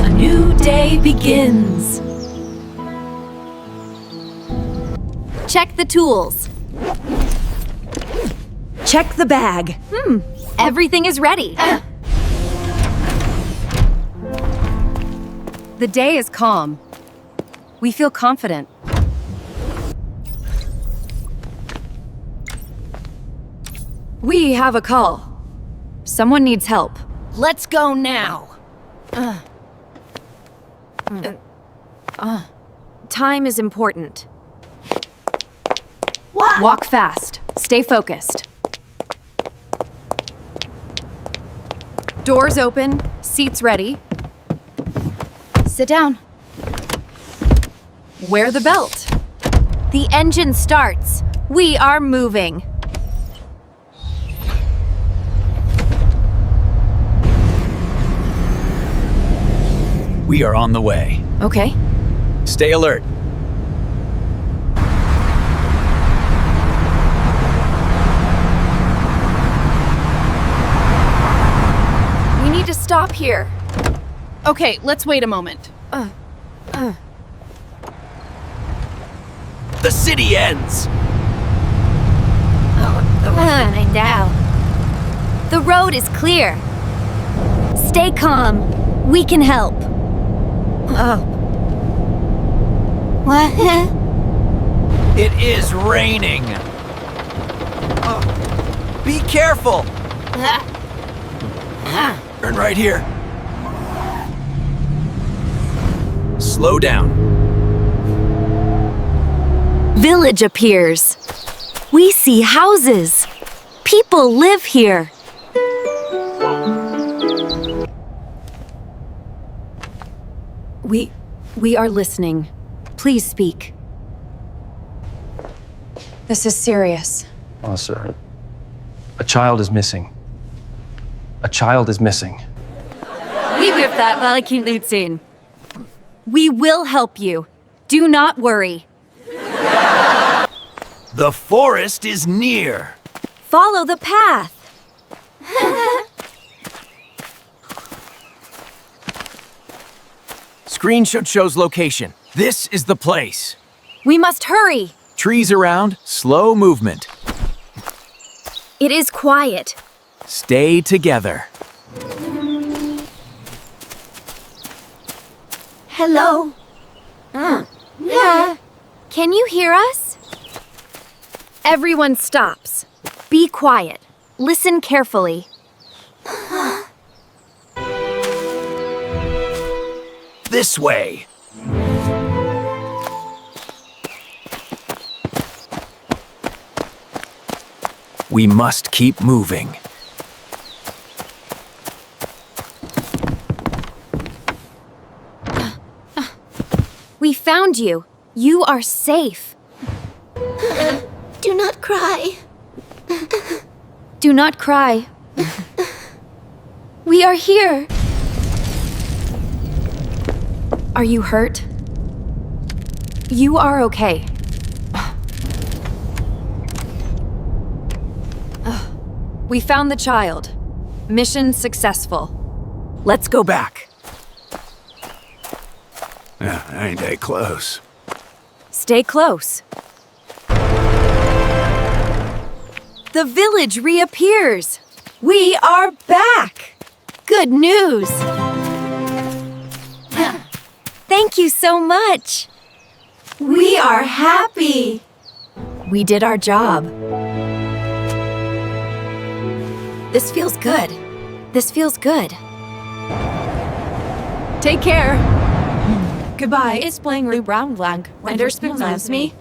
A new day begins. Check the tools. Check the bag. Everything is ready. The day is calm. We feel confident. We have a call. Someone needs help. Let's go now. Time is important. What? Walk fast. Stay focused. Doors open. Seats ready. Sit down. Wear the belt. The engine starts. We are moving. We are on the way. Okay. Stay alert. We need to stop here. Okay, let's wait a moment. The city ends. The road is clear. Stay calm. We can help. What? It is raining. Be careful. Turn right here. Slow down. Village appears. We see houses. People live here. We are listening. Please speak. This is serious. Sir, a child is missing. A child is missing. We will help you. Do not worry. The forest is near. Follow the path. Screenshot shows location. This is the place. We must hurry. Trees around, slow movement. It is quiet. Stay together. Hello. Can you hear us? Everyone stops. Be quiet. Listen carefully. This way. We must keep moving. We found you. You are safe. Do not cry. Do not cry. We are here. Are you hurt? You are okay. We found the child. Mission successful. Let's go back. Ain't they close? Stay close. The village reappears. We are back. Good news. Thank you so much. We are happy. We did our job. This feels good. This feels good. Take care. Goodbye. It's playing Brown Blank. When there's me.